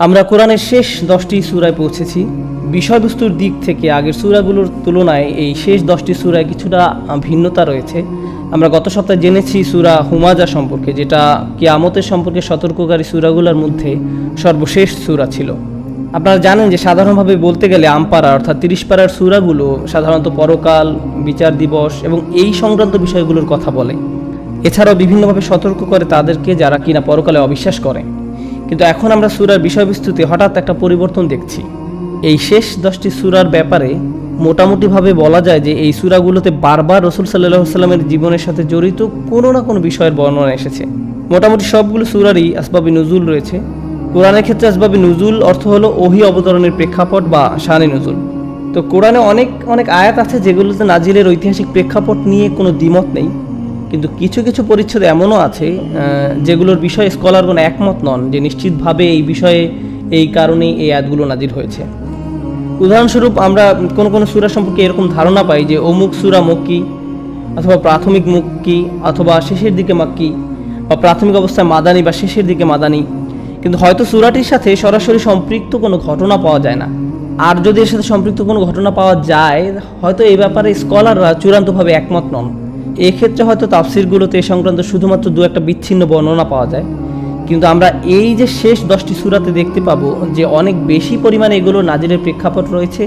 আমরা কোরআনের শেষ 10টি সূরায় পৌঁছেছি। বিষয়বস্তুর দিক থেকে আগের সূরাগুলোর তুলনায় এই শেষ 10টি সূরায় কিছুটা ভিন্নতা রয়েছে। আমরা গত সপ্তাহে জেনেছি সূরা হুমাজা সম্পর্কে, যেটা কিয়ামতের সম্পর্কে সতর্ককারী সূরাগুলোর মধ্যে সর্বশেষ সূরা ছিল। আপনারা জানেন যে সাধারণভাবে বলতে গেলে আমপারা অর্থাৎ 30 পারার সূরাগুলো সাধারণত পরকাল, বিচার দিবস এবং এই সংক্রান্ত বিষয়গুলোর কথা বলে। এছাড়াও বিভিন্নভাবে সতর্ক করে তাদেরকে যারা কিনা পরকালে অবিশ্বাস করে। কিন্তু এখন আমরা সূরার বিষয়বস্তুতে হঠাৎ একটা পরিবর্তন দেখছি। এই শেষ 10টি সূরার ব্যাপারে মোটামুটিভাবে বলা যায় যে এই সূরাগুলোতে বারবার রাসূল সাল্লাল্লাহু আলাইহি ওয়াসাল্লামের জীবনের সাথে জড়িত কোনো না কোনো বিষয়ের বর্ণনা এসেছে। মোটামুটি সবগুলো সূরারই আসবাবি নুজুল রয়েছে। কোরআনের ক্ষেত্রে আসবাবি নুজুল অর্থ হলো ওহী অবতরণের প্রেক্ষাপট বা শানে নুজুল। তো কোরআনে অনেক আয়াত আছে যেগুলোতে নাজিলের ঐতিহাসিক প্রেক্ষাপট নিয়ে কোনো দ্বিমত নেই, কিন্তু কিছু কিছু পরিচ্ছেদ এমনও আছে যেগুলোর বিষয়ে স্কলারগণ একমত নন যে নিশ্চিতভাবে এই বিষয়ে এই কারণেই এই আয়াতগুলো নাজিল হয়েছে। উদাহরণস্বরূপ আমরা কোনো সূরা সম্পর্কে এরকম ধারণা পাই যে অমুক সূরা মক্কি অথবা প্রাথমিক মক্কি অথবা শেষের দিকে মাক্কি বা প্রাথমিক অবস্থায় মাদানী বা শেষের দিকে মাদানী, কিন্তু হয়তো সূরাটির সাথে সরাসরি সম্পৃক্ত কোনো ঘটনা পাওয়া যায় না। আর যদি এর সাথে সম্পৃক্ত কোনো ঘটনা পাওয়া যায়, হয়তো এই ব্যাপারে স্কলাররা চূড়ান্তভাবে একমত নন। এক্ষেত্রে হয়তো তাফসিরগুলোতে এ সংক্রান্ত শুধুমাত্র দু একটা বিচ্ছিন্ন বর্ণনা পাওয়া যায়। কিন্তু আমরা এই যে শেষ 10টি সূরাতে দেখতে পাবো যে অনেক বেশি পরিমাণে এগুলো নাজিলের প্রেক্ষাপট রয়েছে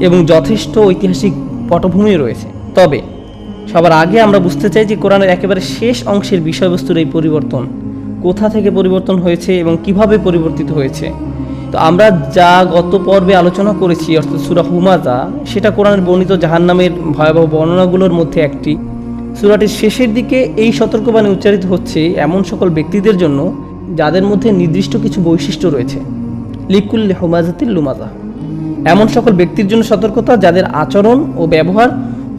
এবং যথেষ্ট ঐতিহাসিক পটভূমি রয়েছে। তবে সবার আগে আমরা বুঝতে চাই যে কোরআনের একেবারে শেষ অংশের বিষয়বস্তুর এই পরিবর্তন কোথা থেকে পরিবর্তন হয়েছে এবং কিভাবে পরিবর্তিত হয়েছে। তো আমরা যা গত পর্বে আলোচনা করেছি অর্থাৎ সূরা হুমাজা, সেটা কোরআনের বর্ণিত জাহান্নামের ভয়াবহ বর্ণনাগুলোর মধ্যে একটি। সূরাটির শেষের দিকে এই সতর্কবাণী উচ্চারিত হচ্ছে এমন সকল ব্যক্তিদের জন্য যাদের মধ্যে নির্দিষ্ট কিছু বৈশিষ্ট্য রয়েছে। লিকুল্লি হুমাজাতিল লুমাজা, এমন সকল ব্যক্তির জন্য সতর্কতা যাদের আচরণ ও ব্যবহার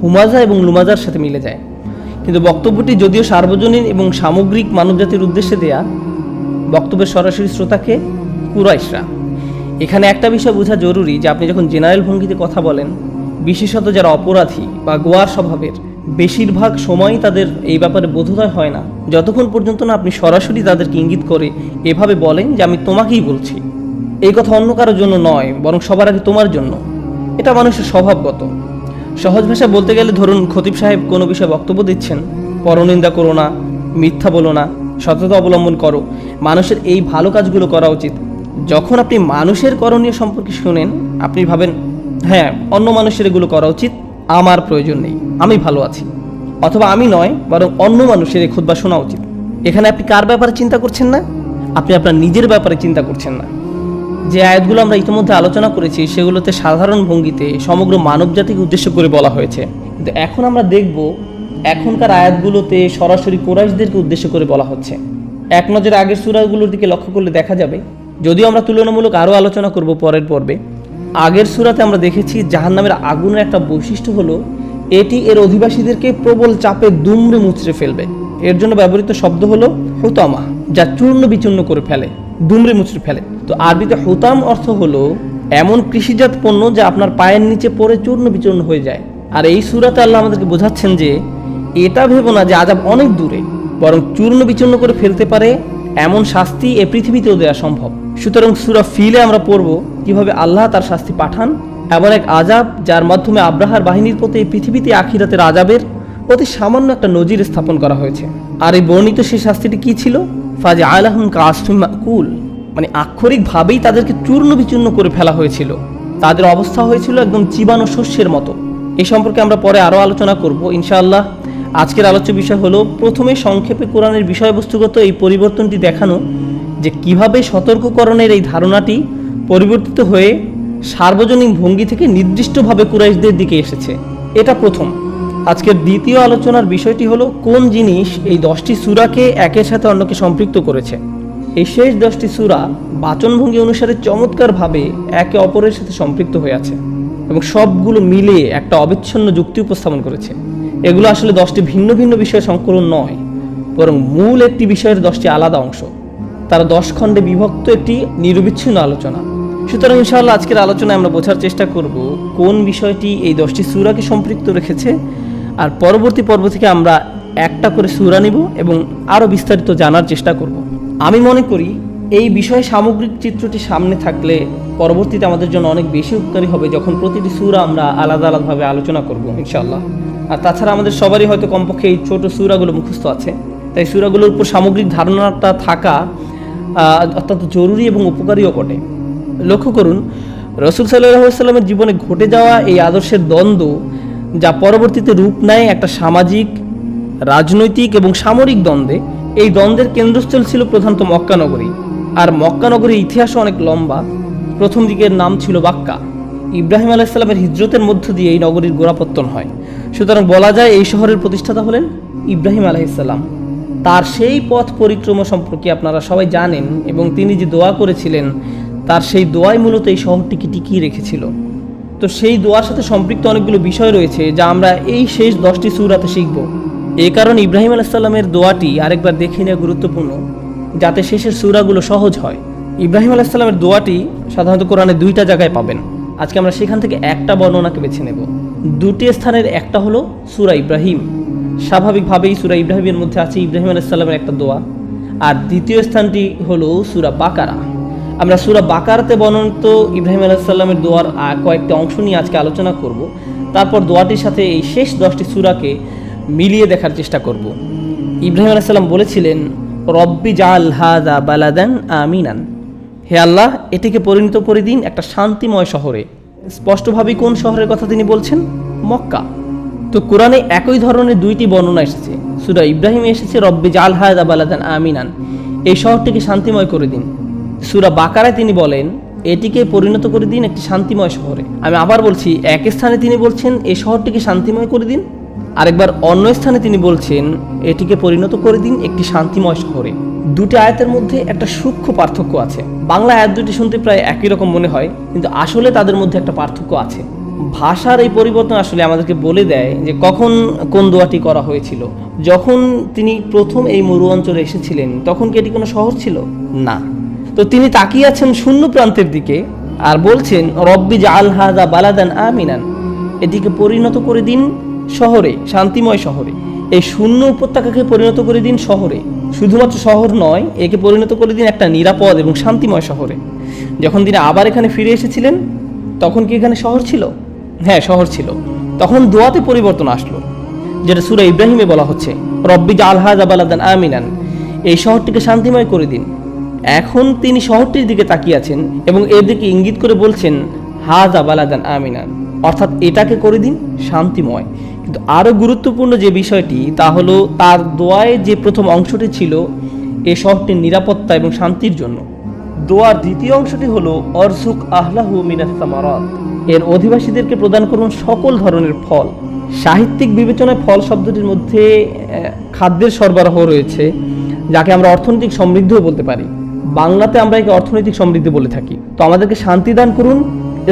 হুমাজা এবং লুমাজার সাথে মিলে যায়। কিন্তু বক্তব্যটি যদিও সার্বজনীন এবং সামগ্রিক মানবজাতির উদ্দেশ্যে দেয়া, বক্তব্যের সরাসরি শ্রোতাকে কুরাইশরা। এখানে একটা বিষয় বোঝা জরুরি যে আপনি যখন জেনারেল ভঙ্গিতে কথা বলেন, বিশেষত যারা অপরাধী বা গোয়ার স্বভাবের, বেশিরভাগ সময়ই তাদের এই ব্যাপারে বোধোদয় হয় না যতক্ষণ পর্যন্ত না আপনি সরাসরি তাদেরকে ইঙ্গিত করে এভাবে বলেন যে আমি তোমাকেই বলছি। এই কথা অন্য কারোর জন্য নয়, বরং সবার আগে তোমার জন্য। এটা মানুষের স্বভাবগত। সহজ ভাষায় বলতে গেলে ধরুন খতিব সাহেব কোনো বিষয়ে বক্তব্য দিচ্ছেন, পরনিন্দা করো না, মিথ্যা বলো না, সততা অবলম্বন করো, মানুষের এই ভালো কাজগুলো করা উচিত। যখন আপনি মানুষের করণীয় সম্পর্কে শুনেন, আপনি ভাবেন হ্যাঁ অন্য মানুষের এগুলো করা উচিত, আমার প্রয়োজন নেই, আমি ভালো আছি। অথবা আমি নয়, বরং অন্য মানুষের এই খুতবা শোনা উচিত। এখানে আপনি কার ব্যাপারে চিন্তা করছেন না, আপনি আপনার নিজের ব্যাপারে চিন্তা করছেন না। যে আয়াতগুলো আমরা ইতিমধ্যে আলোচনা করেছি সেগুলোতে সাধারণ ভঙ্গিতে সমগ্র মানবজাতিকে উদ্দেশ্য করে বলা হয়েছে, কিন্তু এখন আমরা দেখব এখনকার আয়াতগুলোতে সরাসরি কুরাইশদেরকে উদ্দেশ্য করে বলা হচ্ছে। এক নজরে আগের সূরাগুলোর দিকে লক্ষ্য করলে দেখা যাবে, যদিও আমরা তুলনামূলক আরও আলোচনা করব পরের পর্বে। আগের সূরাতে আমরা দেখেছি জাহান্নামের আগুনের একটা বৈশিষ্ট্য হলো এটি এর অধিবাসীদেরকে প্রবল চাপে দুমড়ে মুচড়ে ফেলবে। এর জন্য ব্যবহৃত শব্দ হলো হুতামা, যা চূর্ণ বিচূর্ণ করে ফেলে, দুমড়ে মুচড়ে ফেলে। তো আরবিতে হুতাম অর্থ হলো এমন কৃষিজাত পণ্য যা আপনার পায়ের নিচে পড়ে চূর্ণ বিচূর্ণ হয়ে যায়। আর এই সূরাতে আল্লাহ আমাদেরকে বোঝাচ্ছেন যে এটা ভেবো না যে আযাব অনেক দূরে, বরং চূর্ণ বিচূর্ণ করে ফেলতে পারে এমন শাস্তি এ পৃথিবীতেও দেওয়া সম্ভব। সুতরাং সূরা ফিলে আমরা পড়ব কিভাবে আল্লাহ তার শাস্তি পাঠান, এমন এক আযাব যার মাধ্যমে আব্রাহার বাহিনীর প্রতি এই পৃথিবীতে আখিরাতের আযাবের অতি সামান্য একটা নজির স্থাপন করা হয়েছে। আর এই বর্ণিত সেই শাস্তিটি কি ছিল? ফাজআলাহুম কাআসফিম মাকুল, মানে আক্ষরিকভাবেই তাদেরকে চূর্ণ বিচূর্ণ করে ফেলা হয়েছিল। তাদের অবস্থা হয়েছিল একদম চিবানো শস্যের মতো। এই সম্পর্কে আমরা পরে আরও আলোচনা করব ইনশাআল্লাহ। আজকের আলোচ্য বিষয় হলো প্রথমে সংক্ষেপে কোরআনের বিষয়বস্তুগত এই পরিবর্তনটি দেখানো, যে কিভাবে সতর্ককরণের এই ধারণাটি পরিবর্তিত হয়ে সার্বজনীন ভঙ্গি থেকে নির্দিষ্টভাবে কুরাইশদের দিকে এসেছে। এটা প্রথম। আজকের দ্বিতীয় আলোচনার বিষয়টি হলো কোন জিনিস এই 10টি সূরাকে একের সাথে অন্যকে সম্পৃক্ত করেছে। এই শেষ 10টি সূরা বাচনভঙ্গি অনুসারে চমৎকারভাবে একে অপরের সাথে সম্পৃক্ত হয়ে আছে এবং সবগুলো মিলে একটা অবিচ্ছিন্ন যুক্তি উপস্থাপন করেছে। এগুলো আসলে 10টি ভিন্ন ভিন্ন বিষয়ের সংকলন নয়, বরং মূল একটি বিষয়ের 10টি আলাদা অংশ। তারা 10 খণ্ডে বিভক্ত একটি নিরবিচ্ছিন্ন আলোচনা। সুতরাং ইনশাআল্লাহ আজকের আলোচনায় আমরা বোঝার চেষ্টা করব কোন বিষয়টি এই 10টি সূরাকে সম্পৃক্ত রেখেছে, আর পরবর্তী পর্ব থেকে আমরা একটা করে সূরা নিব এবং আরও বিস্তারিত জানার চেষ্টা করব। আমি মনে করি এই বিষয়ে সামগ্রিক চিত্রটি সামনে থাকলে পরবর্তীতে আমাদের জন্য অনেক বেশি উপকারী হবে যখন প্রতিটি সূরা আমরা আলাদা আলাদাভাবে আলোচনা করব ইনশাআল্লাহ। আর তাছাড়া আমাদের সবারই হয়তো কমপক্ষে এই ছোট সূরাগুলো মুখস্থ আছে, তাই সূরাগুলোর উপর সামগ্রিক ধারণাটা থাকা অত্যন্ত জরুরি এবং উপকারীও বটে। লক্ষ্য করুন, রাসূল সাল্লাল্লাহু আলাইহি ওয়াসাল্লামের জীবনে ঘটে যাওয়া এই আদর্শের দ্বন্দ্ব, যা পরবর্তীতে রূপ নেয় একটা সামাজিক, রাজনৈতিক এবং সামরিক দ্বন্দ্বে। এই দ্বন্দ্বের কেন্দ্রস্থল ছিল প্রধানত মক্কা নগরী, আর মক্কা নগরীর ইতিহাসও অনেক লম্বা। প্রথম দিকের নাম ছিল বাক্কা। ইব্রাহিম আলাইহিস সালামের হিজরতের মধ্য দিয়ে এই নগরীর গোড়াপত্তন হয়। সুতরাং বলা যায় এই শহরের প্রতিষ্ঠাতা হলেন ইব্রাহিম আলাইহিস সালাম। তার সেই পথ পরিক্রমা সম্পর্কে আপনারা সবাই জানেন, এবং তিনি যে দোয়া করেছিলেন তার সেই দোয়াই মূলত এই শহরটিকে টিকিয়ে রেখেছিল। তো সেই দোয়ার সাথে সম্পৃক্ত অনেকগুলো বিষয় রয়েছে যা আমরা এই শেষ 10টি সূরাতে শিখব। এই কারণে ইব্রাহিম আলাইহিস সালামের দোয়াটি আরেকবার দেখে নেওয়া গুরুত্বপূর্ণ, যাতে শেষের সূরাগুলো সহজ হয়। ইব্রাহিম আলাইহিস সালামের দোয়াটি সাধারণত কোরআনে 2টা জায়গায় পাবেন। আজকে আমরা সেখান থেকে একটা বর্ণনাকে বেছে নেব। 2টি স্থানের একটা হলো সূরা ইব্রাহিম। স্বাভাবিকভাবেই সূরা ইব্রাহিমের মধ্যে আছে ইব্রাহিম আলাইহিস সালামের একটা দোয়া। আর দ্বিতীয় স্থানটি হলো সূরা বাকারা। আমরা সূরা বাকারাতে বর্ণিত ইব্রাহিম আলাইহিস সালামের দোয়ার কয়েকটি অংশ নিয়ে আজকে আলোচনা করব। তারপর দোয়াটির সাথে এই শেষ 10টি সূরাকে মিলিয়ে দেখার চেষ্টা করব। ইব্রাহিম আলাইহিস সালাম বলেছিলেন, রব্বি জাআল হাযা বালাদান আমিনান, হে আল্লাহ, এটিকে পরিণত করে দিন একটা শান্তিময় শহরে। স্পষ্টভাবেই কোন শহরের কথা তিনি বলছেন? মক্কা। তো কোরআনে একই ধরনের 2টি বর্ণনা এসেছে। সূরা ইব্রাহিমে এসেছে রব্বি জাআল হাযা বালাদান আমিনান, এই শহরটিকে শান্তিময় করে দিন। সূরা বাকারায় তিনি বলেন, এটিকে পরিণত করে দিন একটি শান্তিময় শহরে। আমি আবার বলছি, এক স্থানে তিনি বলছেন এই শহরটিকে শান্তিময় করে দিন, আরেকবার অন্য স্থানে তিনি বলছেন এটিকে পরিণত করে দিন একটি শান্তিময় শহরে। 2টি আয়াতের মধ্যে একটা সূক্ষ্ম পার্থক্য আছে। বাংলা আয়াত 2টি শুনতে প্রায় একই রকম মনে হয়, কিন্তু আসলে তাদের মধ্যে একটা পার্থক্য আছে। ভাষার এই পরিবর্তন আসলে আমাদেরকে বলে দেয় যে কখন কোন দোয়াটি করা হয়েছিল। যখন তিনি প্রথম এই মরু অঞ্চলে এসেছিলেন তখন কি এটি কোনো শহর ছিল? না। তো তিনি তাকিয়ে আছেন শূন্য প্রান্তের দিকে আর বলছেন, রব্বি জাআল হাযা বালাদান আমিনান, এটিকে পরিণত করে দিন শহরে, শান্তিময় শহরে। এই শূন্য উপত্যকাকে পরিণত করে দিন শহরে। শুধুমাত্র শহর নয়, একে পরিণত করে দিন একটা নিরাপদ এবং শান্তিময় শহরে। যখন তিনি আবার এখানে ফিরে এসেছিলেন তখন কি এখানে শহর ছিল? হ্যাঁ, শহর ছিল। তখন দোয়াতে পরিবর্তন আসলো, যেটা সূরা ইব্রাহিমে বলা হচ্ছে, রব্বি জাআল হাযা বালাদান আমিনান, এই শহরটিকে শান্তিময় করে দিন। এখন তিনি শহরটির দিকে তাকিয়ে আছেন এবং এর দিকে ইঙ্গিত করে বলছেন হাযা বালাদান আমিনান, অর্থাৎ এটাকে করে দিন শান্তিময়। কিন্তু আরও গুরুত্বপূর্ণ যে বিষয়টি, তা হলো তার দোয়ায় যে প্রথম অংশটি ছিল এই শহরটির নিরাপত্তা এবং শান্তির জন্য। দোয়ার দ্বিতীয় অংশটি হলো অরযুক আহলাহু মিনাস সামারাত, এর অধিবাসীদেরকে প্রদান করুন সকল ধরনের ফল। সাহিত্যিক বিবেচনায় ফল শব্দটির মধ্যে খাদ্যের সরবরাহ রয়েছে, যাকে আমরা অর্থনৈতিক সমৃদ্ধিও বলতে পারি। বাংলাতে আমরা একে অর্থনৈতিক সমৃদ্ধি বলে থাকি। তো আমাদেরকে শান্তি দান করুন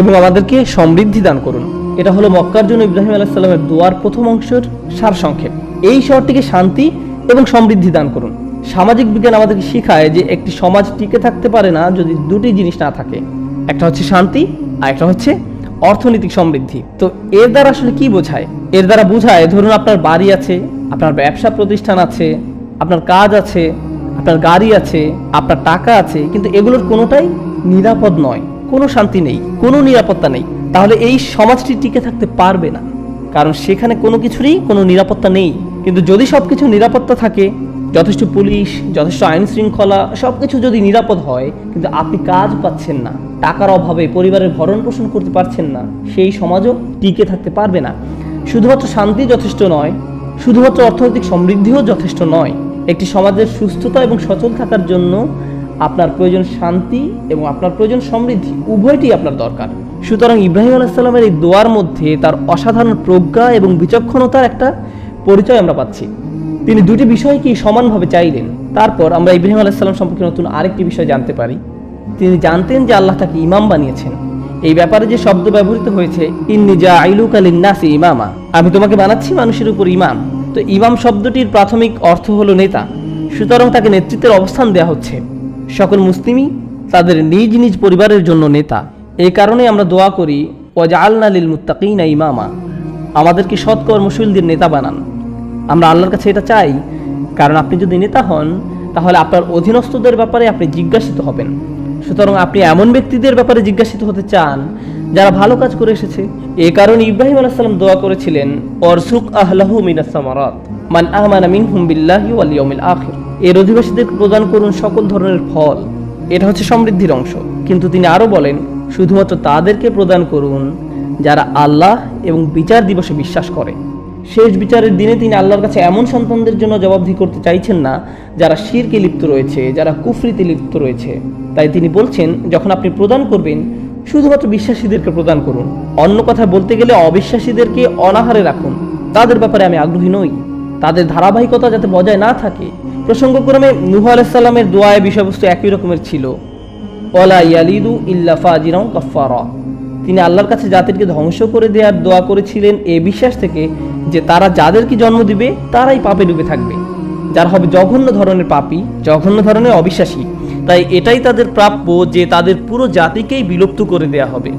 এবং আমাদেরকে সমৃদ্ধি দান করুন, এটা হলো মক্কার জন্য ইব্রাহিম আলাইহিস সালামের দোয়ার প্রথম অংশের সারসংক্ষেপ। এই শহরটিকে শান্তি এবং সমৃদ্ধি দান করুন। সামাজিক বিজ্ঞান আমাদেরকে শেখায় যে একটি সমাজ টিকে থাকতে পারে না যদি 2টি জিনিস না থাকে, একটা হচ্ছে শান্তি আর একটা হচ্ছে অর্থনৈতিক সমৃদ্ধি। তো এর দ্বারা আসলে কি বোঝায়? এর দ্বারা বোঝায়, ধরুন আপনার বাড়ি আছে, আপনার ব্যবসা প্রতিষ্ঠান আছে, আপনার কাজ আছে, আপনার গাড়ি আছে, আপনার টাকা আছে, কিন্তু এগুলোর কোনোটাই নিরাপদ নয়, কোনো শান্তি নেই, কোনো নিরাপত্তা নেই। তাহলে এই সমাজটি টিকে থাকতে পারবে না, কারণ সেখানে কোনো কিছুরই কোনো নিরাপত্তা নেই। কিন্তু যদি সব কিছু নিরাপত্তা থাকে, যথেষ্ট পুলিশ, যথেষ্ট আইন শৃঙ্খলা, সব কিছু যদি নিরাপদ হয়, কিন্তু আপনি কাজ পাচ্ছেন না, টাকার অভাবে পরিবারের ভরণ পোষণ করতে পারছেন না, সেই সমাজও টিকে থাকতে পারবে না। শুধুমাত্র শান্তি যথেষ্ট নয়, শুধুমাত্র অর্থনৈতিক সমৃদ্ধিও যথেষ্ট নয়। একটি সমাজের সুস্থতা এবং সচল থাকার জন্য আপনার প্রয়োজন শান্তি এবং আপনার প্রয়োজন সমৃদ্ধি, উভয়টি আপনার দরকার। সুতরাং ইব্রাহিম আলাইহিস সালামের এই দোয়ার মধ্যে তার অসাধারণ প্রজ্ঞা এবং বিচক্ষণতার একটা পরিচয় আমরা পাচ্ছি। তিনি 2টি বিষয়কেই সমানভাবে চাইলেন। তারপর আমরা ইব্রাহিম আলাইহিস সালাম সম্পর্কে নতুন আরেকটি বিষয় জানতে পারি। তিনি জানতেন যে আল্লাহ তাকে ইমাম বানিয়েছেন। এই ব্যাপারে যে শব্দ ব্যবহৃত হয়েছে, ইন্নী জাইলুকা লিন-নাসি ইমামা, আমি তোমাকে বানাচ্ছি মানুষের উপর ইমাম। তো ইমাম শব্দটির প্রাথমিক অর্থ হলো নেতা। সুতরাং তাকে নেতৃত্বের অবস্থান দেওয়া হচ্ছে। সকল মুসলিমই তাদের নিজ নিজ পরিবারের জন্য নেতা। এই কারণে আমরা দোয়া করি, ওয়াজআলনা লিল মুত্তাকিনা ইমামা, আমাদেরকে সৎকর্মশীলদের নেতা বানান। আমরা আল্লাহর কাছে এটা চাই, কারণ আপনি যদি নেতা হন তাহলে আপনার অধীনস্থদের ব্যাপারে আপনি জিজ্ঞাসিত হবেন। সুতরাং আপনি এমন ব্যক্তিদের ব্যাপারে জিজ্ঞাসিত হতে চান যারা ভালো কাজ করে এসেছে। এ কারণে ইব্রাহিম আলাইহিস সালাম দোয়া করেছিলেন, অরসুক আহলাহু মিনাস সামারাত মান আমানা মিনহুম বিল্লাহি ওয়াল ইয়াউমিল আখির। এর অধিবাসীদেরকে প্রদান করুন সকল ধরনের ফল। এটা হচ্ছে সমৃদ্ধির অংশ। কিন্তু তিনি আরো বলেন, শুধুমাত্র তাদেরকে প্রদান করুন যারা আল্লাহ এবং বিচার দিবসে বিশ্বাস করে। শেষ বিচারের দিনে তিনি আল্লাহর কাছে এমন সন্তানদের জন্য জবাবদিহি করতে চাইছেন না যারা শিরকে লিপ্ত রয়েছে, যারা কুফরিতে লিপ্ত রয়েছে। তাই তিনি বলছেন, যখন আপনি প্রদান করবেন শুধুমাত্র বিশ্বাসীদেরকে প্রদান করুন। অন্য কথা বলতে গেলে অবিশ্বাসীদেরকে অনাহারে রাখুন। তাদের ব্যাপারে আমি আগ্রহী নই। তাদের ধারাবাহিকতা যাতে বজায় না থাকে। প্রসঙ্গক্রমে নূহ আলাইহিস সালামের দোয়ায় বিষয়বস্তু একই রকমের ছিল, ওয়ালা ইয়ালিদু ইল্লা ফাজিরান কাফফারা। তিনি আল্লাহর কাছে জাতিকে ধ্বংস করে দেওয়ার দোয়া করেছিলেন এই বিশ্বাস থেকে যে তারা যাদেরকে জন্ম দিবে তারাই পাপে ডুবে থাকবে, যারা হবে জঘন্য ধরনের পাপী, জঘন্য ধরনের অবিশ্বাসী। তাই এটাই তাদের প্রাপ্য যে তাদের পুরো জাতিকেই বিলুপ্ত করে দেয়া হবে।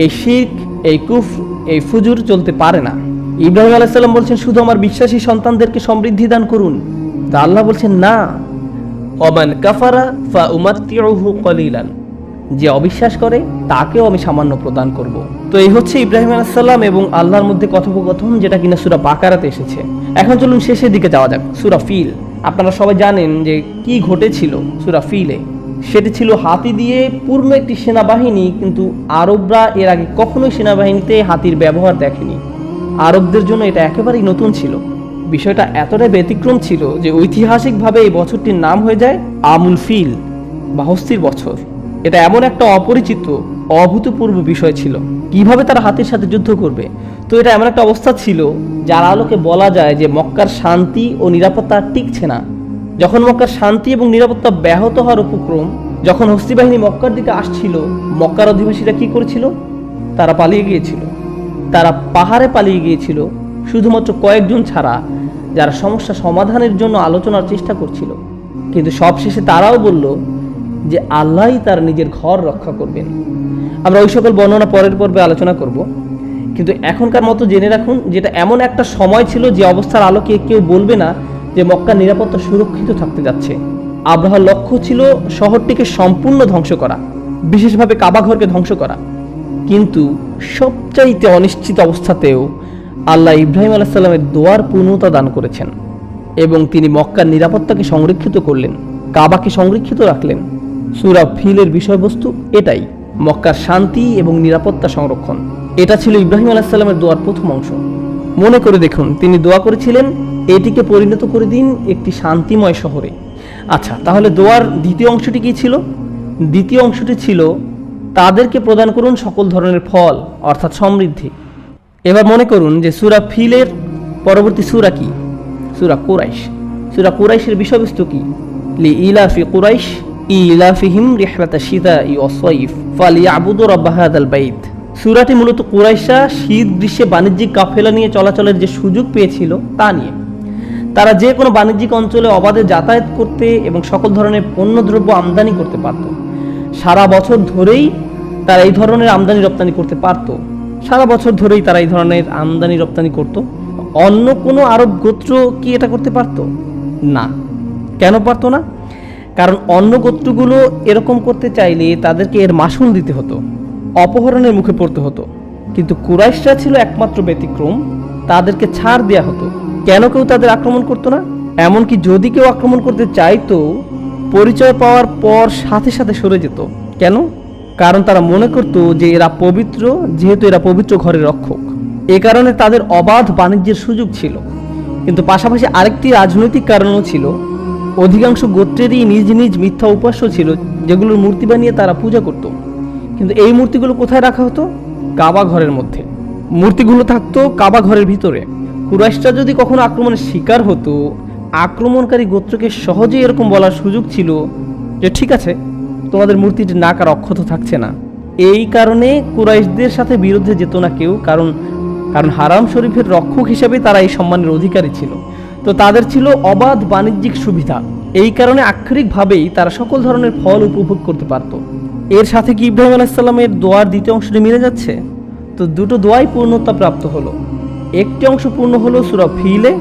এই শিরক, এই কুফর, এই ফুজুর চলতে পারে না। ইব্রাহিম আলাইহিস সালাম বলছেন, শুধু আমার বিশ্বাসী সন্তানদেরকে সমৃদ্ধি দান করুন। তা আল্লাহ বলছেন, না, ওমান কাফারা ফা উমাত্তিউহু কলিলান। যে অবিশ্বাস করে তাকেও আমি সামান্য প্রদান করব। তো এই হচ্ছে ইব্রাহিম আলাইহিস সালাম এবং আল্লাহর মধ্যে কথোপকথন, যেটা কিনা সূরা বাকারাতে এসেছে। এখন চলুন শেষের দিকে যাওয়া যাক, সূরা ফিল। আপনারা সবাই জানেন যে কি ঘটেছিল সূরা ফিলে। সেটি ছিল হাতি দিয়ে পূর্ণ একটি সেনাবাহিনী, কিন্তু আরবরা এর আগে কখনোই সেনাবাহিনীতে হাতির ব্যবহার দেখেনি। আরবদের জন্য এটা একেবারেই নতুন ছিল। বিষয়টা এতটাই ব্যতিক্রম ছিল যে ঐতিহাসিকভাবে এই বছরটির নাম হয়ে যায় আমুল ফিল বা হস্তির বছর। এটা এমন একটা অপরিচিত, অভূতপূর্ব বিষয় ছিল। কিভাবে তারা হাতির সাথে যুদ্ধ করবে? তো এটা এমন একটা অবস্থা ছিল যার আলোকে বলা যায় যে মক্কার শান্তি ও নিরাপত্তা আর টিকছে না। যখন মক্কার শান্তি এবং নিরাপত্তা ব্যাহত হওয়ার উপক্রম, যখন হস্তি বাহিনী মক্কার দিকে আসছিল, মক্কার অধিবাসীরা কি করেছিল? তারা পালিয়ে গিয়েছিল। তারা পাহাড়ে পালিয়ে গিয়েছিল, শুধুমাত্র কয়েকজন ছাড়া, যারা সমস্যা সমাধানের জন্য আলোচনার চেষ্টা করছিল। কিন্তু সবশেষে তারাও বলল যে আল্লাহই তার নিজের ঘর রক্ষা করবেন। আমরা ওই সকল বর্ণনা পরের পর্বে আলোচনা করব, কিন্তু এখনকার মতো জেনে রাখুন যেটা এমন একটা সময় ছিল যে অবস্থার আলোকে কেউ বলবে না যে মক্কার নিরাপত্তা সুরক্ষিত থাকতে যাচ্ছে। আব্রাহার লক্ষ্য ছিল শহরটিকে সম্পূর্ণ ধ্বংস করা, বিশেষভাবে কাবা ঘরকে ধ্বংস করা। কিন্তু সবচাইতে অনিশ্চিত অবস্থাতেও আল্লাহ ইব্রাহিম আলাইহিস সালামের দোয়ার পূর্ণতা দান করেছেন এবং তিনি মক্কার নিরাপত্তাকে সংরক্ষিত করলেন, কাবাকে সংরক্ষিত রাখলেন। সূরা ফিলের বিষয়বস্তু এটাই, মক্কার শান্তি এবং নিরাপত্তা সংরক্ষণ। এটা ছিল ইব্রাহিম আলাইহিস সালামের দোয়ার প্রথম অংশ। মনে করে দেখুন, তিনি দোয়া করেছিলেন এটিকে পরিণত করে দিন একটি শান্তিময় শহরে। আচ্ছা, তাহলে দোয়ার দ্বিতীয় অংশটি কি ছিল? দ্বিতীয় অংশটি ছিল তাদেরকে প্রদান করুন সকল ধরনের ফল, অর্থাৎ সমৃদ্ধি। এবার মনে করুন যে সূরা ফিলের পরবর্তী সূরা কি? সূরা কুরাইশ। সূরা কুরাইশের বিষয়বস্তু কি? লিইলাফি কুরাইশ ইলাফিহিম রিহলাতাশ শিতাই ওয়াস সাইফ ফালিয়াবুদু রাব্ব হাযাল বাইত। সূরাটি মূলত কুরাইশরা শীত গ্রীষ্মে বাণিজ্যিক কাফেলা নিয়ে চলাচলের যে সুযোগ পেয়েছিল তা নিয়ে। তারা যে কোনো বাণিজ্যিক অঞ্চলে অবাধে যাতায়াত করতে এবং সকল ধরনের পণ্যদ্রব্য আমদানি করতে পারত। সারা বছর ধরেই তারা এই ধরনের আমদানি রপ্তানি করতে পারত। সারা বছর ধরেই তারা এই ধরনের আমদানি রপ্তানি করত। অন্য কোনো আরব গোত্র কি এটা করতে পারত না? কেন পারত না? কারণ অন্য গোত্রগুলো এরকম করতে চাইলে তাদেরকে এর মাসুল দিতে হতো, অপহরণের মুখে পড়তে হতো। কিন্তু কুরাইশরা ছিল একমাত্র ব্যতিক্রম, তাদেরকে ছাড় দেয়া হতো। কেন কেউ তাদের আক্রমণ করতো না? এমনকি যদি কেউ আক্রমণ করতে চাইতো, পরিচয় পাওয়ার পর সাথে সাথে সরে যেত। কেন? কারণ তারা মনে করত যে এরা পবিত্র, যেহেতু এরা পবিত্র ঘরের রক্ষক। এ কারণে তাদের অবাধ বাণিজ্যের সুযোগ ছিল। কিন্তু পাশাপাশি আরেকটি রাজনৈতিক কারণও ছিল। অধিকাংশ গোত্রেরই নিজ নিজ মিথ্যা উপাস্য ছিল, যেগুলোর মূর্তি বানিয়ে তারা পূজা করত। কিন্তু এই মূর্তিগুলো কোথায় রাখা হতো? কাবা ঘরের মধ্যে। মূর্তিগুলো থাকতো কাবা ঘরের ভিতরে। কুরাইশরা যদি কখনো আক্রমণের শিকার হতো, আক্রমণকারী গোত্রকে সহজেই এরকম বলার সুযোগ ছিল যে ঠিক আছে, তোমাদের মূর্তিটি নাক আর অক্ষত থাকছে না। এই কারণে কুরাইশদের সাথে বিরুদ্ধে যেত না কেউ, কারণ হারাম শরীফের রক্ষক হিসেবে তারা এই সম্মানের অধিকারী ছিল। তো তাদের ছিল অবাধ বাণিজ্যিক সুবিধা। এই কারণে আক্ষরিকভাবেই তারা সকল ধরনের ফল উপভোগ করতে পারত। এর সাথে কি ইব্রাহিম আলাইহিস সালামের দোয়ার দ্বিতীয় অংশটি মিলে যাচ্ছে? তো দুটো দোয়াই পূর্ণতা প্রাপ্ত হলো। একটি অংশ পূর্ণ হলো সূরা ফিলে,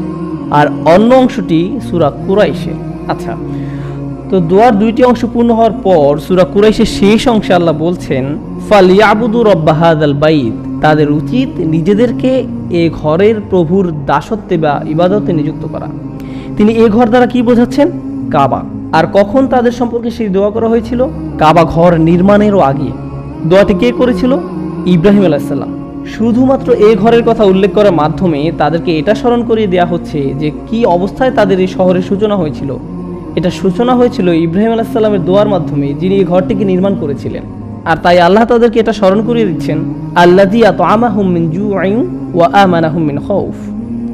আর অন্য অংশটি সূরা কুরাইশে। আচ্ছা, তো দোয়ার দুইটি অংশ পূর্ণ হওয়ার পর সূরা কুরাইশের শেষ অংশে আল্লাহ বলছেন, ফালিয়াবুদু রব্বা হাযাল বাইত, তাদের উচিত নিজেদেরকে এ ঘরের প্রভুর দাসত্বে বা ইবাদতে নিযুক্ত করা। তিনি এ ঘর দ্বারা কি বোঝাচ্ছেন? কাবা। আর কখন তাদের সম্পর্কে সেই দোয়া করা হয়েছিল? কাবা ঘর নির্মাণেরও আগে। দোয়াটি কে করেছিল? ইব্রাহিম আলাইহিস সালাম। শুধুমাত্র এই ঘরের কথা উল্লেখ করার মাধ্যমে তাদেরকে এটা স্মরণ করিয়ে দেওয়া হচ্ছে যে কি অবস্থায় তাদের এই শহরের সূচনা হয়েছিল। এটা সূচনা হয়েছিল ইব্রাহিম আলাইহিস সালামের দোয়ার মাধ্যমে, যিনি এই ঘরটিকে নির্মাণ করেছিলেন। আর তাই আল্লাহ তাদেরকে এটা স্মরণ করিয়ে দিচ্ছেন, আল্লাযী আত'আমাহুম মিন জু'ইন ওয়া আমানাহুম মিন খাউফ।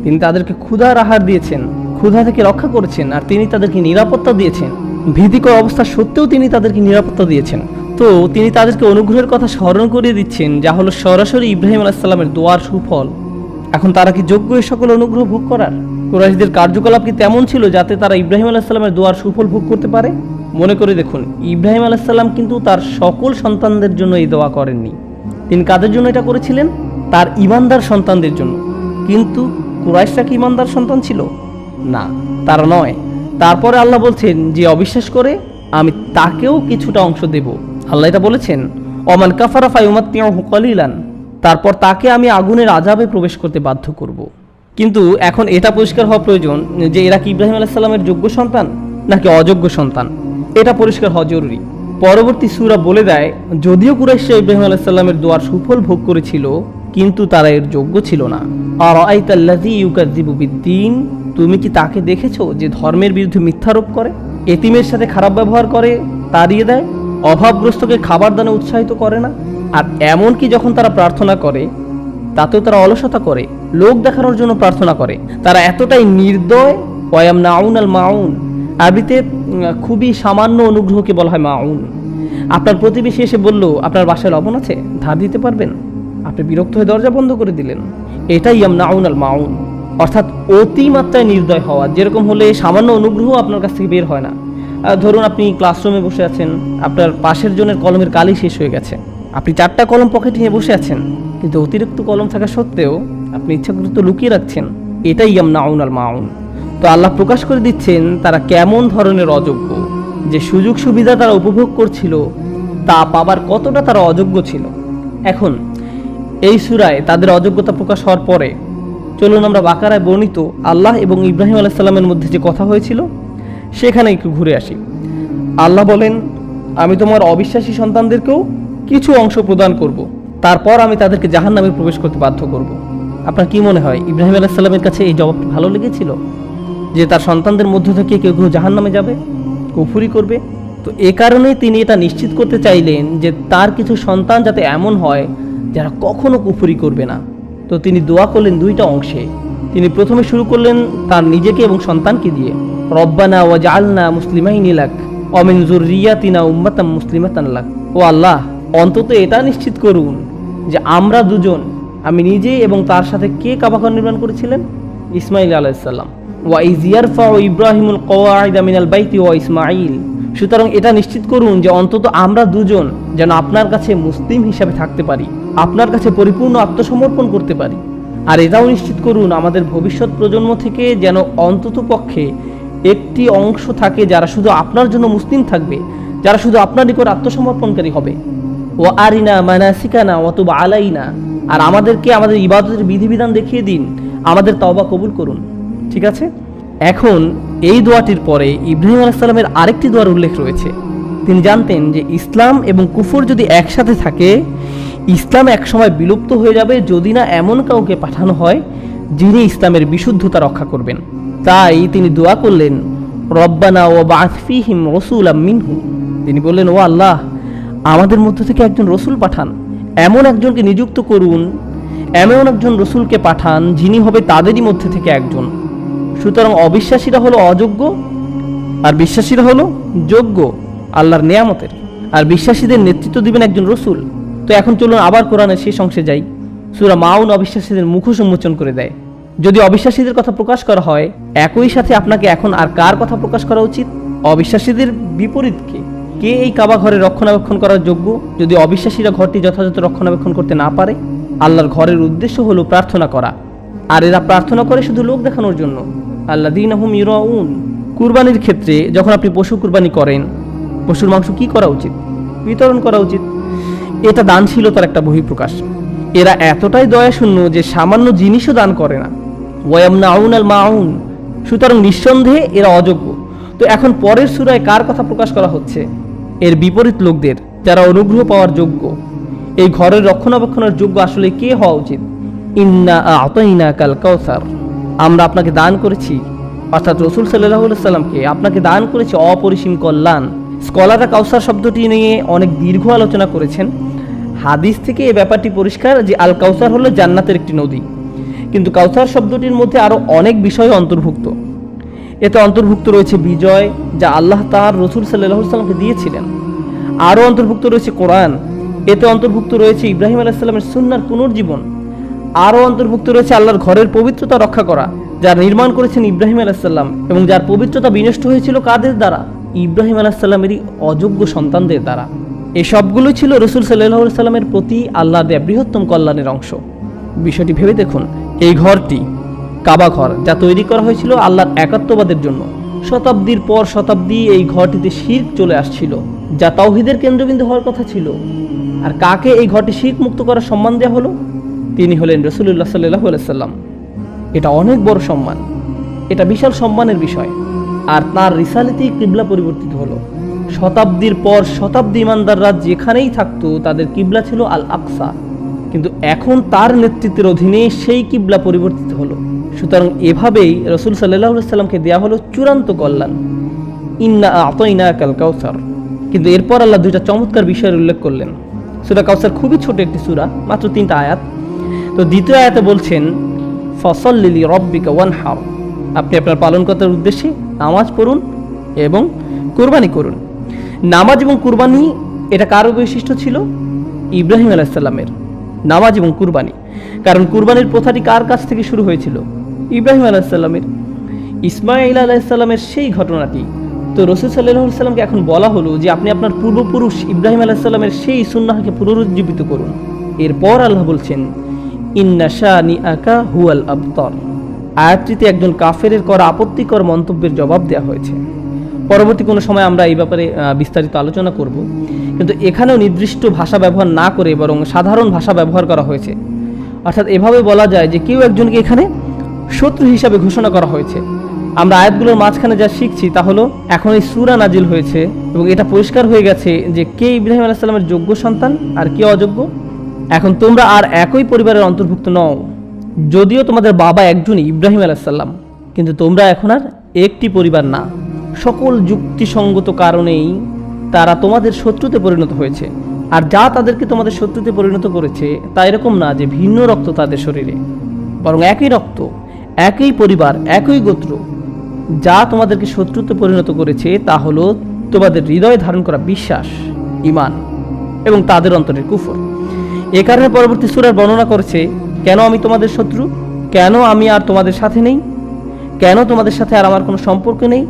তিনি তাদেরকে ক্ষুধার আহার দিয়েছেন, ক্ষুধা থেকে রক্ষা করেছেন, আর তিনি তাদেরকে নিরাপত্তা দিয়েছেন। ভীতিকর অবস্থা সত্ত্বেও তিনি তাদেরকে নিরাপত্তা দিয়েছেন। তো তিনি তাদেরকে অনুগ্রহের কথা স্মরণ করিয়ে দিচ্ছেন, যা হলো সরাসরি ইব্রাহিম আলাইহিস সালামের দোয়ার সুফল। এখন তারা কি যোগ্য এই সকল অনুগ্রহ ভোগ করার? কুরাইশদের কার্যকলাপ কি তেমন ছিল যাতে তারা ইব্রাহিম আলাইহিস সালামের দোয়ার সুফল ভোগ করতে পারে? মনে করে দেখুন, ইব্রাহিম আলাইহিস সালাম কিন্তু তার সকল সন্তানদের জন্য এই দোয়া করেননি। তিনি কাদের জন্য এটা করেছিলেন? তার ঈমানদার সন্তানদের জন্য। কিন্তু কুরাইশরা কি ঈমানদার সন্তান ছিল? না, তারা নয়। তারপরে আল্লাহ বলছেন, যে অবিশ্বাস করে আমি তাকেও কিছুটা অংশ দেব। আল্লাহ এটা বলেছেন, ওমান কাফারা ফায়ুমাত্তিউহু কলিলান, তারপর তাকে আমি আগুনের আযাবে প্রবেশ করতে বাধ্য করব। কিন্তু এখন এটা পরিষ্কার হওয়া প্রয়োজন যে এরা কি ইব্রাহিম আলাইহিস সালামের যোগ্য সন্তান নাকি অযোগ্য সন্তান, এটা পরিষ্কার হওয়া জরুরি। পরবর্তী সূরা বলে দেয়, যদিও কুরাইশরা ইব্রাহিম আলাইহিস সালামের দোয়ার সুফল ভোগ করেছিল, কিন্তু তারা এর যোগ্য ছিল না। আরাআইতাল্লাযী ইউকাযযিবু বিদ্দীন, তুমি কি তাকে দেখেছো যে ধর্মের বিরুদ্ধে মিথ্যারোপ করে, এতিমের সাথে খারাপ ব্যবহার করে, তাড়িয়ে দেয়, অভাবগ্রস্তকে খাবার দানে উৎসাহিত করে না? আর এমনকি যখন তারা প্রার্থনা করে তাতেও তারা অলসতা করে, লোক দেখানোর জন্য প্রার্থনা করে। তারা এতটাই নির্দয়। ওয়ায়ামনাউনাল মাউন, আরবিতে খুবই সামান্য অনুগ্রহকে বলা হয় মাউন। আপনার প্রতিবেশী এসে বলল, আপনার বাসায় লবণ আছে, ধার দিতে পারবেন? আপনি বিরক্ত হয়ে দরজা বন্ধ করে দিলেন। এটাই ইয়ামনাউনাল মাউন, অর্থাৎ অতিমাত্রায় নির্দয় হওয়া। যেরকম হলে সামান্য অনুগ্রহ আপনার কাছ থেকে বের হয় না। ধরুন আপনি ক্লাসরুমে বসে আছেন, আপনার পাশের জনের কলমের কালি শেষ হয়ে গেছে, আপনি 4টা কলম পকেটে নিয়ে বসে আছেন, কিন্তু অতিরিক্ত কলম থাকা সত্ত্বেও আপনি ইচ্ছাকৃত লুকিয়ে রাখছেন। এটাই ইয়ামনাউনাল মাউন। তো আল্লাহ প্রকাশ করে দিচ্ছেন তারা কেমন ধরনের অযোগ্য, যে সুযোগ সুবিধা তারা উপভোগ করছিল তা পাবার কতটা তারা অযোগ্য ছিল। এখন এই সূরায় তাদের অযোগ্যতা প্রকাশ হওয়ার পরে চলুন আমরা বাকারায় বর্ণিত আল্লাহ এবং ইব্রাহিম আলাইহিস সালামের মধ্যে যে কথা হয়েছিল সেখানে একটু ঘুরে আসি। আল্লাহ বলেন, আমি তোমার অবিশ্বাসী সন্তানদেরকেও কিছু অংশ প্রদান করব, তারপর আমি তাদেরকে জাহান্নামে প্রবেশ করতে বাধ্য করব। আপনার কি মনে হয় ইব্রাহিম আলাইহিস সালামের কাছে এই জবাবটি ভালো লেগেছিল যে তার সন্তানদের মধ্য থেকে কেউ কেউ জাহান্নামে যাবে, কুফরি করবে? তো এ কারণেই তিনি এটা নিশ্চিত করতে চাইলেন যে তার কিছু সন্তান যাতে এমন হয় যারা কখনো কুফরি করবে না। তো তিনি দোয়া করলেন দুইটা অংশে। তিনি প্রথমে শুরু করলেন তার নিজেকে এবং সন্তানকে দিয়ে, রব্বানা ওয়াজআলনা মুসলিমাইনি লাক ওয়া মিন যুররিয়াতিনা উম্মাতাম মুসলিমাতান লাক। ও আল্লাহ, অন্তত এটা নিশ্চিত করুন যে আমরা দুজন, আমি নিজে এবং তার সাথে কে কাবাঘর নির্মাণ করেছিলেন? ইসমাইল আলাইহিস সালাম। ওয়া ইয ইয়ারফাউ ইব্রাহিমুল কওয়াইদা মিনাল বাইতি ওয়া ইসমাঈল। সুতরাং এটা নিশ্চিত করুন যে অন্তত আমরা দুজন যেন আপনার কাছে মুসলিম হিসাবে থাকতে পারি, আপনার কাছে পরিপূর্ণ আত্মসমর্পণ করতে পারি। আর এটাও নিশ্চিত করুন আমাদের ভবিষ্যৎ প্রজন্ম থেকে যেন অন্তত পক্ষে একটি অংশ থাকে যারা শুধু আপনার জন্য মুসলিম থাকবে, যারা শুধু আপনার নিকট আত্মসমর্পণকারী হবে। ওয়া আরিনা মানাসিকানা ওয়া তুব আলাইনা, আর আমাদেরকে আমাদের ইবাদতের বিধিবিধান দেখিয়ে দিন, আমাদের তওবা কবুল করুন। ঠিক আছে, এখন এই দোয়াটির পরে ইব্রাহিম আলাইহিস সালামের আরেকটি দোয়ার উল্লেখ রয়েছে। তিনি জানতেন যে ইসলাম এবং কুফর যদি একসাথে থাকে, ইসলাম একসময় বিলুপ্ত হয়ে যাবে যদি না এমন কাউকে পাঠানো হয় যিনি ইসলামের বিশুদ্ধতা রক্ষা করবেন। তাই তিনি দোয়া করলেন, রব্বানা ওয়াবআথ ফীহিম রাসূলাম মিনহুম। তিনি বললেন, ও আল্লাহ, আমাদের মধ্য থেকে একজন রসুল পাঠান, এমন একজনকে নিযুক্ত করুন, এমন একজন রসুলকে পাঠান যিনি হবে তাদেরই মধ্যে থেকে একজন। সুতরাং অবিশ্বাসীরা হলো অযোগ্য আর বিশ্বাসীরা হলো যোগ্য আল্লাহর নেয়ামতের, আর বিশ্বাসীদের নেতৃত্ব দিবেন একজন রসুল। তো এখন চলুন আবার কোরআনের শেষ অংশে যাই। সূরা মাউন অবিশ্বাসীদের মুখোশ উন্মোচন করে দেয়। যদি অবিশ্বাসীদের কথা প্রকাশ করা হয়, একই সাথে আপনাকে এখন আর কার কথা প্রকাশ করা উচিত? অবিশ্বাসীদের বিপরীত কে এই কাবা ঘরে রক্ষণাবেক্ষণ করার যোগ্য যদি অবিশ্বাসীরা ঘরটি যথাযথ রক্ষণাবেক্ষণ করতে না পারে? আল্লাহর ঘরের উদ্দেশ্য হলো প্রার্থনা করা, আর এরা প্রার্থনা করে শুধু লোক দেখানোর জন্য। আল্লাযীনা হুম ইউরাউন, কুরবানির ক্ষেত্রে যখন আপনি পশু কুরবানি করেন, পশুর মাংস কি করা উচিত? বিতরণ করা উচিত। এটা দানশীলতার একটা বহিঃপ্রকাশ। এরা এতটাই দয়াশূন্য যে সামান্য জিনিসও দান করে না। ওয়ায়ামনাউন আল মাউন, সুতরাং নিঃসন্দেহে এরা অযোগ্য। তো এখন পরের সূরায় কার কথা প্রকাশ করা হচ্ছে? এর বিপরীত লোকদের, যারা অনুগ্রহ পাওয়ার যোগ্য। এই ঘরের রক্ষণাবেক্ষণের যোগ্য আসলে কে হওয়া উচিত? ইন্না আ'তাইনাকাল কাউসার, আমরা আপনাকে দান করেছি, অর্থাৎ রাসূল সাল্লাল্লাহু আলাইহি সাল্লামকে আপনাকে দান করেছি অপরিসীম কল্যাণ। স্কলাররা কাউসার শব্দটি নিয়ে অনেক দীর্ঘ আলোচনা করেছেন। হাদিস থেকে এই ব্যাপারটি পরিষ্কার যে আল কাউসার হলো জান্নাতের একটি নদী, কিন্তু কাউসার শব্দটির মধ্যে আরও অনেক বিষয় অন্তর্ভুক্ত। এতে অন্তর্ভুক্ত রয়েছে বিজয়, যা আল্লাহ তাআলা রাসূল সাল্লাল্লাহু আলাইহি সাল্লামকে দিয়েছিলেন। আরও অন্তর্ভুক্ত রয়েছে কোরআন, এতে অন্তর্ভুক্ত রয়েছে ইব্রাহিম আলাইহিস সালামের সুন্নাহর পুনর্জীবন। আরও অন্তর্ভুক্ত রয়েছে আল্লাহর ঘরের পবিত্রতা রক্ষা করা, যার নির্মাণ করেছেন ইব্রাহিম আলাইহিস সালাম, এবং যার পবিত্রতা বিনষ্ট হয়েছিল কাদের দ্বারা? ইব্রাহিম আলাইহিস সালামেরই অযোগ্য সন্তানদের দ্বারা। এই সবগুলোই ছিল রাসূল সাল্লাল্লাহু আলাইহি সাল্লামের প্রতি আল্লাহর দেয়া বৃহত্তম কল্যাণের অংশ। বিষয়টি ভেবে দেখুন, এই ঘরটি কাবা ঘর, যা তৈরি করা হয়েছিল আল্লাহর একাত্মবাদের জন্য। শতাব্দীর পর শতাব্দী এই ঘরটিতে শিরক চলে আসছিল, যা তাওহীদের কেন্দ্রবিন্দু হওয়ার কথা ছিল। আর কাকে এই ঘরটি শিরক মুক্ত করার সম্মান দেওয়া হলো? তিনি হলেন রাসূলুল্লাহ সাল্লাল্লাহু আলাইহি সাল্লাম। এটা অনেক বড় সম্মান, এটা বিশাল সম্মানের বিষয়। আর তার রিসালাতেই কিবলা পরিবর্তিত হলো। শতাব্দীর পর শতাব্দী ইমানদাররা যেখানেই থাকতো তাদের কিবলা ছিল আল আকসা, কিন্তু এখন তার নেতৃত্বের অধীনে সেই কিবলা পরিবর্তিত হলো। সুতরাং এভাবেই রাসূল সাল্লাল্লাহু আলাইহি সাল্লামকে দেয়া হলো চূড়ান্ত কল্যাণ, ইন্না আ'তাইনাকাল কাউসার। কিন্তু এরপর আল্লাহ দুইটা চমৎকার বিষয়ের উল্লেখ করলেন। সূরা কাউসার খুবই ছোট একটি সূরা, মাত্র 3টা আয়াত। তো দ্বিতীয় আয়াতে বলছেন ফাসাল্লি লিরাব্বিকা ওয়ানহার, আপনি আপনার পালনকর্তার উদ্দেশ্যে নামাজ পড়ুন এবং কুরবানি করুন। নামাজ এবং কুরবানি এটা কার বৈশিষ্ট্য ছিল? ইব্রাহিম আলাইহিস সালামের নামাজ এবং কুরবানি। কারণ কুরবানির প্রথাটি কার কাছ থেকে শুরু হয়েছিল? ইব্রাহিম আলাইহিস সালামের। ইসমাঈল আলাইহিস সালামের সেই ঘটনাটি। তো রাসূল সাল্লাল্লাহু আলাইহি সাল্লামকে এখন বলা হলো যে আপনি আপনার পূর্বপুরুষ ইব্রাহিম আলাইহিস সালামের সেই সুন্নাহকে পুনরুজ্জীবিত করুন। এরপর আল্লাহ বলছেন ইন্না শানিআকা হুয়াল আবতার। আয়াতটিতে একজন কাফেরের করা আপত্তিকর মন্তব্যের জবাব দেওয়া হয়েছে। পরবর্তী কোনো সময় আমরা এই ব্যাপারে বিস্তারিত আলোচনা করব, কিন্তু এখানেও নির্দিষ্ট ভাষা ব্যবহার না করে বরং সাধারণ ভাষা ব্যবহার করা হয়েছে। অর্থাৎ এভাবে বলা যায় যে কেউ একজনকে এখানে শত্রু হিসাবে ঘোষণা করা হয়েছে। আমরা আয়াতগুলোর মাঝখানে যা শিখছি তা হলো এখন এই সূরা নাজিল হয়েছে এবং এটা পরিষ্কার হয়ে গেছে যে কে ইব্রাহিম আলাইহিস সালামের যোগ্য সন্তান আর কে অযোগ্য। এখন তোমরা আর একই পরিবারের অন্তর্ভুক্ত নও, যদিও তোমাদের বাবা একজনই ইব্রাহিম আলাইহিস সালাম, কিন্তু তোমরা এখন আর একটি পরিবার না। সকল যুক্তিসঙ্গত কারণেই তারা তোমাদের শত্রুতে পরিণত হয়েছে। আর যা তাদেরকে তোমাদের শত্রুতে পরিণত করেছে তা এরকম না যে ভিন্ন রক্ত তাদের শরীরে, বরং একই রক্ত, একই পরিবার, একই গোত্র। যা তোমাদেরকে শত্রুতে পরিণত করেছে তা হলো তোমাদের হৃদয়ে ধারণ করা বিশ্বাস, ঈমান এবং তাদের অন্তরের কুফর। এ কারণে পরবর্তী সূরার বর্ণনা করেছে কেন আমি তোমাদের শত্রু, কেন আমি আর তোমাদের সাথে নেই, কেন তোমাদের সাথে আর আমার কোনো সম্পর্ক নেই।